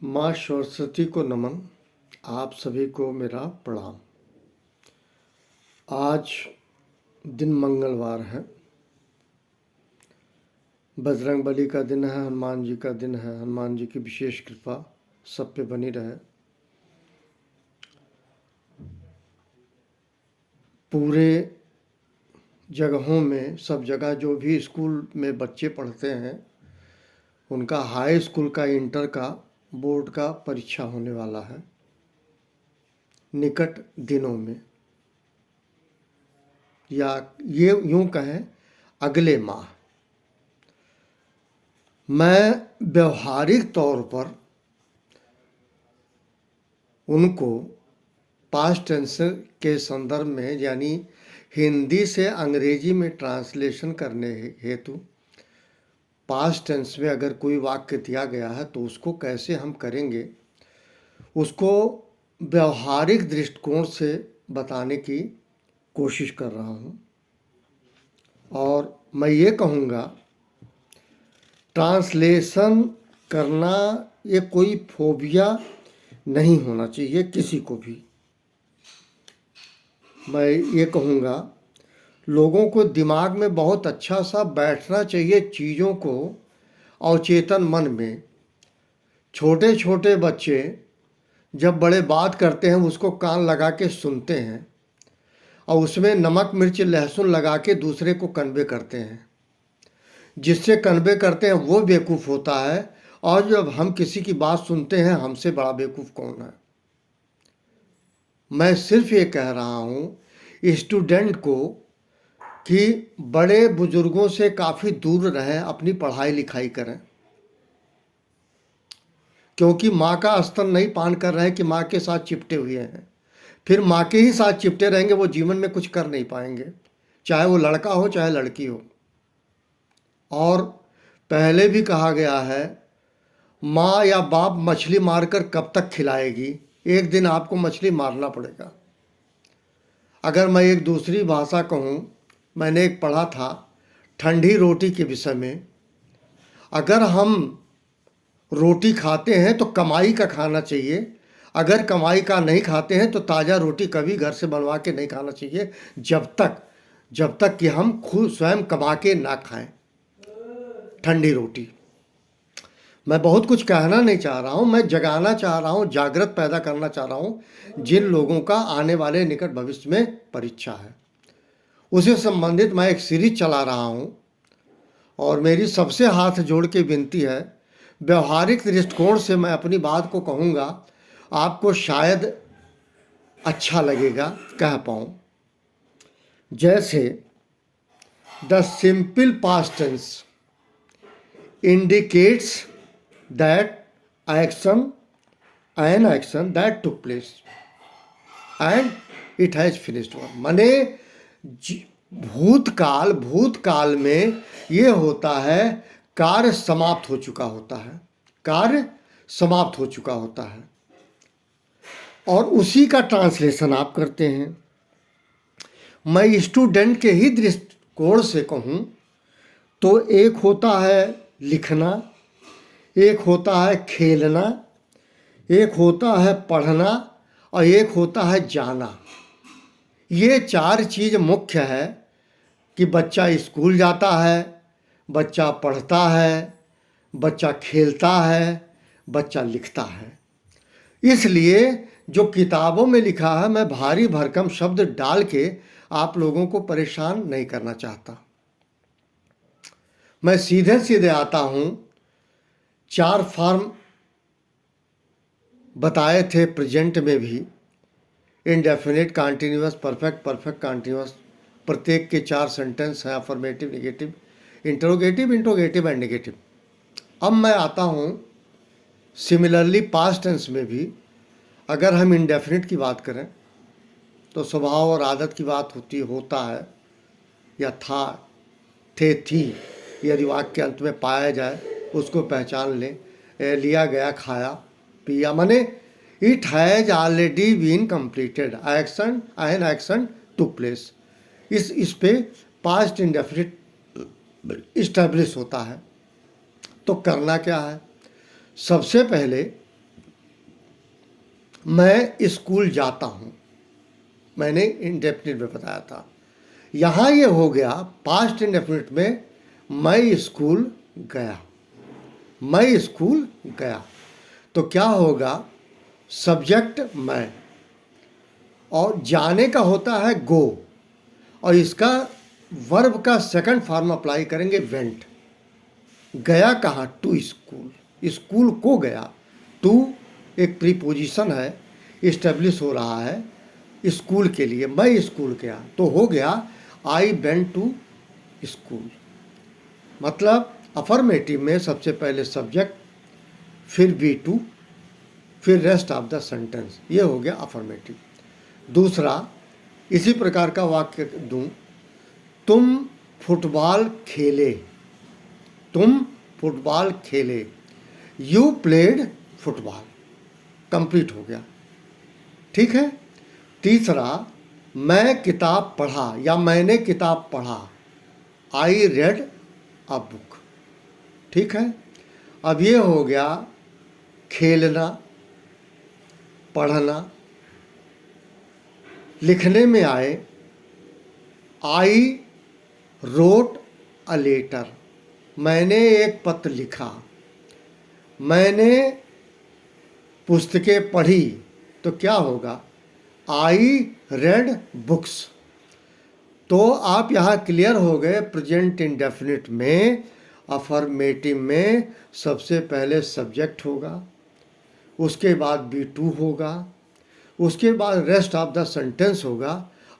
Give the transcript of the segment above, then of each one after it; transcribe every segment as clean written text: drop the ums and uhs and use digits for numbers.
माँ सरस्वती को नमन। आप सभी को मेरा प्रणाम। आज दिन मंगलवार है, बजरंगबली का दिन है, हनुमान जी का दिन है। हनुमान जी की विशेष कृपा सब पे बनी रहे। पूरे जगहों में, सब जगह जो भी स्कूल में बच्चे पढ़ते हैं, उनका हाई स्कूल का, इंटर का, बोर्ड का परीक्षा होने वाला है निकट दिनों में, या ये यूं कहें अगले माह। मैं व्यवहारिक तौर पर उनको पास्ट टेंस के संदर्भ में, यानी हिंदी से अंग्रेजी में ट्रांसलेशन करने हेतु पास्ट टेंस में अगर कोई वाक्य दिया गया है तो उसको कैसे हम करेंगे, उसको व्यवहारिक दृष्टिकोण से बताने की कोशिश कर रहा हूँ। और मैं ये कहूँगा, ट्रांसलेशन करना ये कोई फोबिया नहीं होना चाहिए किसी को भी। मैं ये कहूँगा, लोगों को दिमाग में बहुत अच्छा सा बैठना चाहिए चीज़ों को अवचेतन मन में। छोटे छोटे बच्चे जब बड़े बात करते हैं उसको कान लगा के सुनते हैं और उसमें नमक मिर्च लहसुन लगा के दूसरे को कन्वे करते हैं। जिससे कन्वे करते हैं वो बेवकूफ़ होता है, और जब हम किसी की बात सुनते हैं, हमसे बड़ा बेवकूफ़ कौन है। मैं सिर्फ ये कह रहा हूँ स्टूडेंट को कि बड़े बुजुर्गों से काफ़ी दूर रहें, अपनी पढ़ाई लिखाई करें। क्योंकि माँ का स्तन नहीं पान कर रहे हैं कि माँ के साथ चिपटे हुए हैं, फिर माँ के ही साथ चिपटे रहेंगे, वो जीवन में कुछ कर नहीं पाएंगे, चाहे वो लड़का हो चाहे लड़की हो। और पहले भी कहा गया है, माँ या बाप मछली मारकर कब तक खिलाएगी, एक दिन आपको मछली मारना पड़ेगा। अगर मैं एक दूसरी भाषा कहूँ, मैंने एक पढ़ा था ठंडी रोटी के विषय में। अगर हम रोटी खाते हैं तो कमाई का खाना चाहिए, अगर कमाई का नहीं खाते हैं तो ताज़ा रोटी कभी घर से बनवा के नहीं खाना चाहिए, जब तक कि हम खुद स्वयं कमा के ना खाएं ठंडी रोटी। मैं बहुत कुछ कहना नहीं चाह रहा हूँ, मैं जगाना चाह रहा हूँ, जागृत पैदा करना चाह रहा हूँ। जिन लोगों का आने वाले निकट भविष्य में परीक्षा है, उसे संबंधित मैं एक सीरीज चला रहा हूँ। और मेरी सबसे हाथ जोड़ के विनती है, व्यवहारिक दृष्टिकोण से मैं अपनी बात को कहूँगा, आपको शायद अच्छा लगेगा, कह पाऊँ। जैसे the simple past tense indicates that an action that took place and it has finished one। माने भूतकाल में ये होता है, कार्य समाप्त हो चुका होता है, कार्य समाप्त हो चुका होता है, और उसी का ट्रांसलेशन आप करते हैं। मैं स्टूडेंट के ही दृष्टिकोण से कहूँ तो एक होता है लिखना, एक होता है खेलना, एक होता है पढ़ना, और एक होता है जाना। ये चार चीज़ मुख्य है कि बच्चा स्कूल जाता है, बच्चा पढ़ता है, बच्चा खेलता है, बच्चा लिखता है। इसलिए जो किताबों में लिखा है, मैं भारी भरकम शब्द डाल के आप लोगों को परेशान नहीं करना चाहता। मैं सीधे सीधे आता हूँ। 4 फॉर्म बताए थे प्रेजेंट में भी, indefinite, continuous, perfect, perfect continuous. प्रत्येक के 4 सेंटेंस हैं, affirmative, negative, interrogative, interrogative and negative. अब मैं आता हूँ सिमिलरली पास्ट टेंस में भी। अगर हम इंडेफिनिट की बात करें तो स्वभाव और आदत की बात होता है, या था, थे, थी, यदि वाक्य के अंत में पाया जाए उसको पहचान लें। लिया गया, खाया, पिया, माने it has already been completed, an action took place. इस पे पास्ट इंडेफिनिट इस्टेब्लिश होता है। तो करना क्या है? सबसे पहले मैं स्कूल जाता हूँ, मैंने इंडेफिनिट में बताया था। यहाँ ये हो गया पास्ट इंडेफिनिट में, मैं स्कूल गया, मैं स्कूल गया। तो क्या होगा, सब्जेक्ट मैं, और जाने का होता है गो, और इसका वर्ब का सेकंड फॉर्म अप्लाई करेंगे वेंट। गया कहाँ, टू स्कूल, स्कूल को गया। टू एक प्रीपोजिशन है, इस्टेब्लिश हो रहा है स्कूल के लिए, मैं स्कूल गया, तो हो गया आई वेंट टू स्कूल। मतलब अफर्मेटिव में सबसे पहले सब्जेक्ट, फिर बी टू, फिर रेस्ट ऑफ द सेंटेंस, ये हो गया अफर्मेटिव। दूसरा इसी प्रकार का वाक्य दूं, तुम फुटबॉल खेले, तुम फुटबॉल खेले, यू प्लेड फुटबॉल, कंप्लीट हो गया। ठीक है। तीसरा, मैं किताब पढ़ा या मैंने किताब पढ़ा, आई रेड अ बुक। ठीक है। अब ये हो गया खेलना, पढ़ना। लिखने में आए, आई रोट अ लेटर, मैंने एक पत्र लिखा। मैंने पुस्तकें पढ़ी, तो क्या होगा, आई रेड बुक्स। तो आप यहाँ क्लियर हो गए, प्रेजेंट इंडेफिनिट में अफर्मेटिव में सबसे पहले सब्जेक्ट होगा, उसके बाद बी टू होगा, उसके बाद रेस्ट ऑफ द सेंटेंस होगा।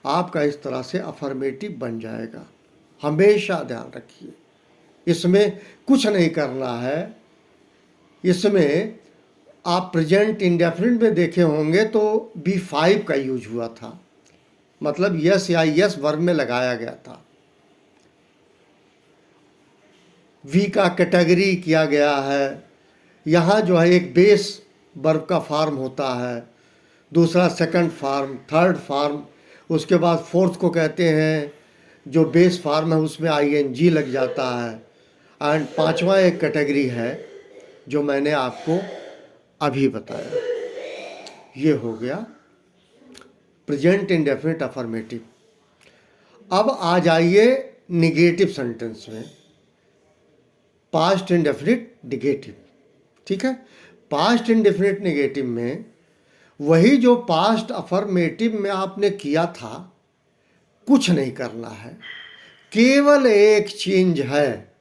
आपका इस तरह से अफर्मेटिव बन जाएगा। हमेशा ध्यान रखिए, इसमें कुछ नहीं करना है। इसमें आप प्रेजेंट इंडेफिनिट में देखे होंगे तो B5 का यूज हुआ था, मतलब यस या यस वर्ब में लगाया गया था। वी का कैटेगरी किया गया है। यहाँ जो है एक बेस वर्ब का फॉर्म होता है, दूसरा सेकंड फॉर्म, थर्ड फॉर्म, उसके बाद फोर्थ को कहते हैं जो बेस फॉर्म है उसमें ING लग जाता है। एंड पांचवा एक कैटेगरी है जो मैंने आपको अभी बताया। ये हो गया प्रेजेंट इंडेफिनिट अफर्मेटिव। अब आ जाइए निगेटिव सेंटेंस में, पास्ट इंडेफिनिट निगेटिव। ठीक है। पास्ट इंडेफिनिट निगेटिव में वही जो पास्ट अफर्मेटिव में आपने किया था, कुछ नहीं करना है, केवल एक चेंज है।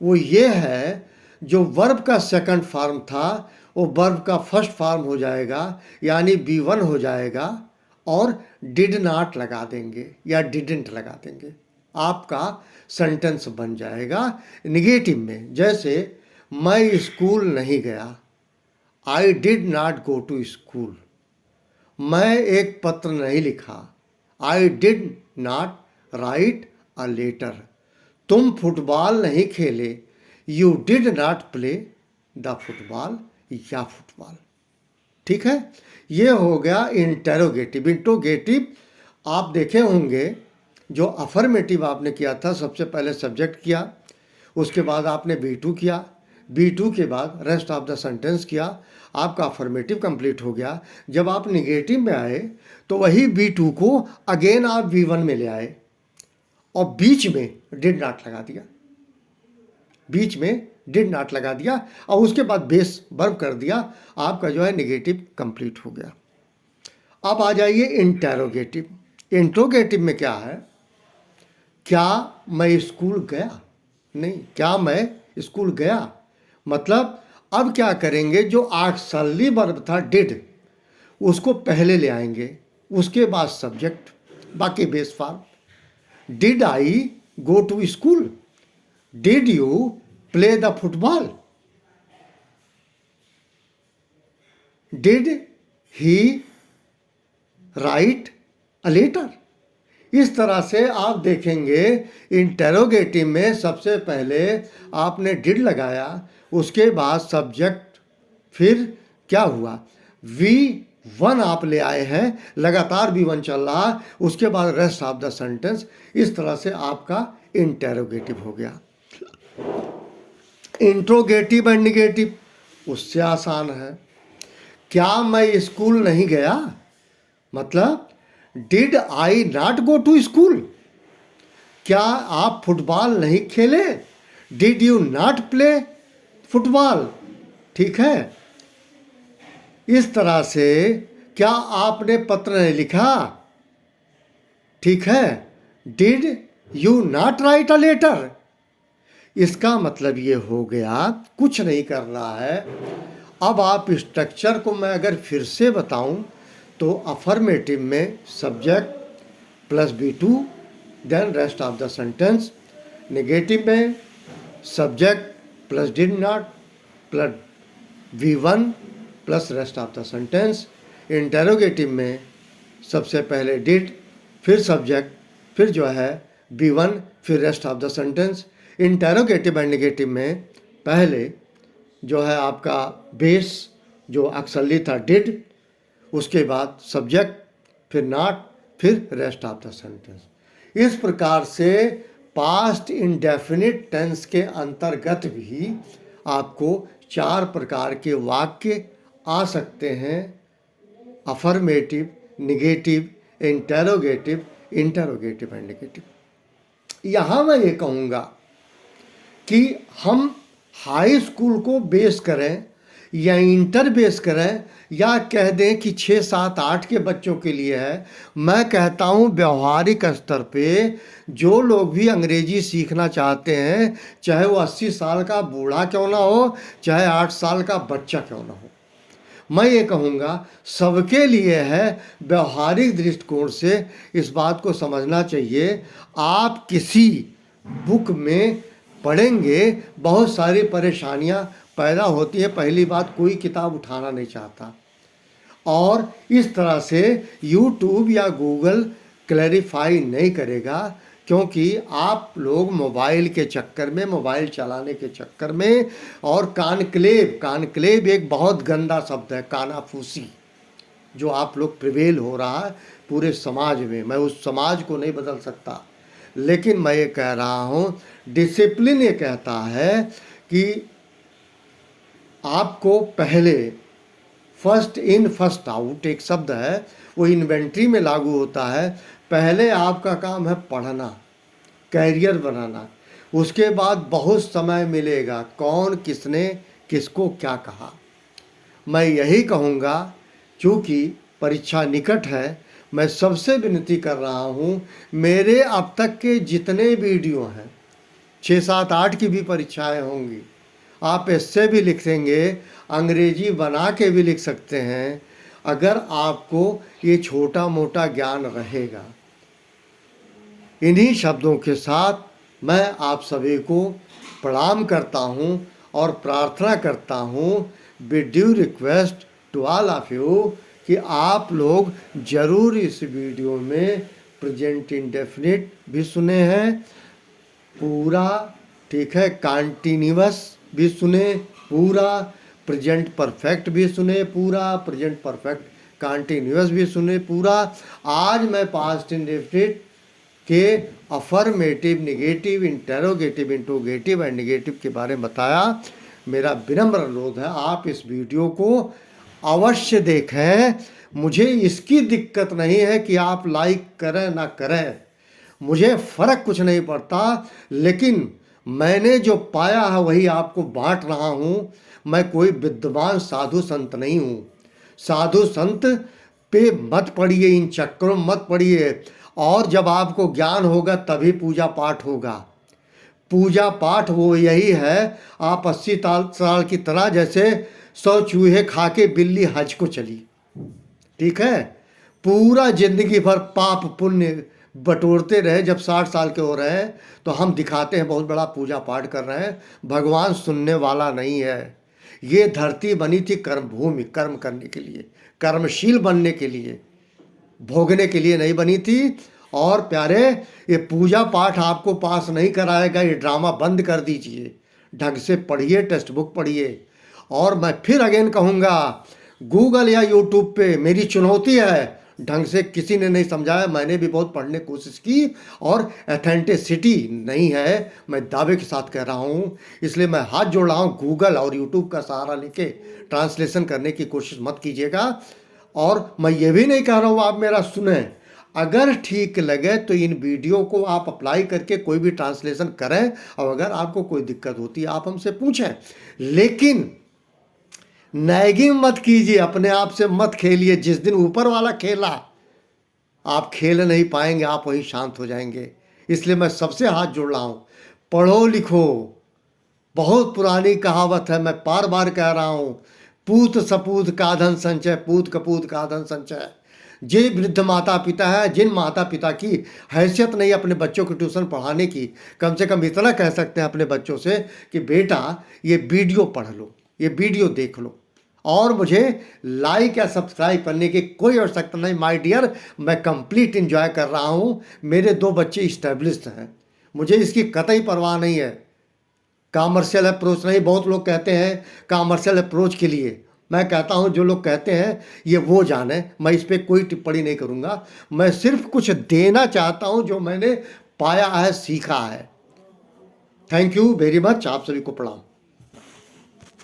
वो ये है, जो वर्ब का सेकंड फॉर्म था वो वर्ब का फर्स्ट फॉर्म हो जाएगा, यानी B1 हो जाएगा, और डिड नॉट लगा देंगे या डिडंट लगा देंगे, आपका सेंटेंस बन जाएगा निगेटिव में। जैसे मैं स्कूल नहीं गया, I did not go to school. मैं एक पत्र नहीं लिखा, I did not write a letter. तुम फुटबॉल नहीं खेले, you did not play the football या फुटबॉल। ठीक है। ये हो गया इंटेरोगेटिव। इंट्रोगेटिव आप देखे होंगे, जो अफर्मेटिव आपने किया था, सबसे पहले सब्जेक्ट किया, उसके बाद आपने B2 किया, B2 के बाद रेस्ट ऑफ द सेंटेंस किया, आपका अफर्मेटिव कंप्लीट हो गया। जब आप निगेटिव में आए तो वही B2 को अगेन आप B1 में ले आए और बीच में डिड नॉट लगा दिया, बीच में डिड नॉट लगा दिया, और उसके बाद बेस वर्ब कर दिया। आपका जो है निगेटिव कंप्लीट हो गया। अब आ जाइए इंटेरोगेटिव। इंट्रोगेटिव में क्या है, क्या मैं स्कूल गया, नहीं, क्या मैं स्कूल गया। मतलब अब क्या करेंगे, जो ऑक्सिलरी वर्ब था डिड, उसको पहले ले आएंगे, उसके बाद सब्जेक्ट, बाकी base form. Did I go to school, did you play the football, did he write a letter. इस तरह से आप देखेंगे इंटेरोगेटिव में सबसे पहले आपने डिड लगाया, उसके बाद सब्जेक्ट, फिर क्या हुआ, V1 आप ले आए हैं, लगातार V1 चल रहा, उसके बाद रेस्ट ऑफ द सेंटेंस। इस तरह से आपका इंटेरोगेटिव हो गया। इंट्रोगेटिव एंड निगेटिव उससे आसान है। क्या मैं स्कूल नहीं गया, मतलब did I not go to school. क्या आप फुटबॉल नहीं खेले, did you not play football. ठीक है, इस तरह से क्या आपने पत्र नहीं लिखा। ठीक है, did you not write a letter. इसका मतलब ये हो गया कुछ नहीं करना है। अब आप स्ट्रक्चर को मैं अगर फिर से बताऊं तो अफर्मेटिव में subject plus B2 then rest of the sentence, negative में subject plus did not plus V1 plus rest of the sentence, interrogative में सबसे पहले डिड, फिर सब्जेक्ट, फिर जो है B1, फिर rest of the sentence. Interrogative and negative में पहले जो है आपका बेस जो अक्सरली था डिड, उसके बाद सब्जेक्ट, फिर नॉट, फिर रेस्ट ऑफ द सेंटेंस। इस प्रकार से पास्ट इंडेफिनिट टेंस के अंतर्गत भी आपको 4 प्रकार के वाक्य आ सकते हैं, affirmative, negative, interrogative, interrogative and negative. यहाँ मैं ये कहूँगा कि हम हाई स्कूल को बेस करें या इंटर बेस करें या कह दें कि 6, 7, 8 के बच्चों के लिए है। मैं कहता हूँ व्यवहारिक स्तर पे जो लोग भी अंग्रेजी सीखना चाहते हैं, चाहे वो 80 साल का बूढ़ा क्यों ना हो, चाहे 8 साल का बच्चा क्यों ना हो, मैं ये कहूँगा सबके लिए है। व्यवहारिक दृष्टिकोण से इस बात को समझना चाहिए। आप किसी बुक में पढ़ेंगे बहुत सारी परेशानियां पैदा होती है। पहली बात, कोई किताब उठाना नहीं चाहता, और इस तरह से यूट्यूब या गूगल क्लैरिफाई नहीं करेगा, क्योंकि आप लोग मोबाइल के चक्कर में, मोबाइल चलाने के चक्कर में, और कानक्लेव एक बहुत गंदा शब्द है, कानाफूसी, जो आप लोग प्रिवेल हो रहा है पूरे समाज में। मैं उस समाज को नहीं बदल सकता, लेकिन मैं ये कह रहा हूँ डिसिप्लिन ये कहता है कि आपको पहले फर्स्ट इन फर्स्ट आउट एक शब्द है, वो इन्वेंट्री में लागू होता है। पहले आपका काम है पढ़ना, कैरियर बनाना, उसके बाद बहुत समय मिलेगा कौन किसने किसको क्या कहा। मैं यही कहूँगा, चूँकि परीक्षा निकट है, मैं सबसे विनती कर रहा हूँ, मेरे अब तक के जितने वीडियो हैं, 6, 7, 8 की भी परीक्षाएं होंगी, आप इससे भी लिख देंगे, अंग्रेजी बना के भी लिख सकते हैं, अगर आपको ये छोटा मोटा ज्ञान रहेगा। इन्हीं शब्दों के साथ मैं आप सभी को प्रणाम करता हूँ और प्रार्थना करता हूँ, with due request to all of you, कि आप लोग ज़रूर इस वीडियो में प्रेजेंट इंडेफिनिट भी सुने हैं पूरा, ठीक है, कॉन्टिन्यूअस भी सुने पूरा, प्रेजेंट परफेक्ट भी सुने पूरा, प्रेजेंट परफेक्ट कॉन्टिन्यूअस भी सुने पूरा। आज मैं पास्ट इंडेफिनिट के affirmative, negative, interrogative, interrogative and negative के बारे में बताया। मेरा विनम्र अनुरोध है आप इस वीडियो को अवश्य देखें। मुझे इसकी दिक्कत नहीं है कि आप लाइक करें ना करें, मुझे फ़र्क कुछ नहीं पड़ता, लेकिन मैंने जो पाया है वही आपको बांट रहा हूँ। मैं कोई विद्वान साधु संत नहीं हूँ। साधु संत पे मत पड़िए, इन चक्करों में मत पड़िए, और जब आपको ज्ञान होगा तभी पूजा पाठ होगा। पूजा पाठ वो यही है, आप 80 साल की तरह जैसे 100 चूहे खा के बिल्ली हज को चली, ठीक है, पूरा जिंदगी भर पाप पुण्य बटोरते रहे। जब 60 साल के हो रहे हैं तो हम दिखाते हैं बहुत बड़ा पूजा पाठ कर रहे हैं। भगवान सुनने वाला नहीं है। ये धरती बनी थी कर्म भूमि, कर्म करने के लिए, कर्मशील बनने के लिए, भोगने के लिए नहीं बनी थी। और प्यारे, ये पूजा पाठ आपको पास नहीं कराएगा, ये ड्रामा बंद कर दीजिए, ढंग से पढ़िए, टेक्स्ट बुक पढ़िए। और मैं फिर अगेन कहूँगा, गूगल या यूट्यूब पे मेरी चुनौती है, ढंग से किसी ने नहीं समझाया। मैंने भी बहुत पढ़ने की कोशिश की और ऑथेंटिसिटी नहीं है, मैं दावे के साथ कह रहा हूँ। इसलिए मैं हाथ जोड़ रहा हूँ, गूगल और यूट्यूब का सहारा लेके ट्रांसलेशन करने की कोशिश मत कीजिएगा। और मैं ये भी नहीं कह रहा हूँ आप मेरा सुने, अगर ठीक लगे तो इन वीडियो को आप अप्लाई करके कोई भी ट्रांसलेशन करें, और अगर आपको कोई दिक्कत होती है आप हमसे पूछें। लेकिन नैगिंग मत कीजिए, अपने आप से मत खेलिए। जिस दिन ऊपर वाला खेला आप खेल नहीं पाएंगे, आप वहीं शांत हो जाएंगे। इसलिए मैं सबसे हाथ जोड़ रहा हूँ, पढ़ो लिखो। बहुत पुरानी कहावत है, मैं बार बार कह रहा हूँ, पूत सपूत का धन संचय, पूत कपूत का धन संचय। जे वृद्ध माता पिता है, जिन माता पिता की हैसियत नहीं अपने बच्चों को ट्यूशन पढ़ाने की, कम से कम इतना कह सकते हैं अपने बच्चों से कि बेटा ये वीडियो पढ़ लो, ये वीडियो देख लो, और मुझे लाइक या सब्सक्राइब करने की कोई आवश्यकता नहीं। माय डियर, मैं कंप्लीट इंजॉय कर रहा हूँ। मेरे 2 बच्चे इस्टेब्लिश्ड हैं, मुझे इसकी कतई परवाह नहीं है। कॉमर्शियल अप्रोच नहीं, बहुत लोग कहते हैं कॉमर्शियल अप्रोच के लिए। मैं कहता हूं जो लोग कहते हैं ये वो जाने, मैं इस पर कोई टिप्पणी नहीं करूंगा। मैं सिर्फ कुछ देना चाहता हूं जो मैंने पाया है, सीखा है। थैंक यू वेरी मच, आप सभी को प्रणाम।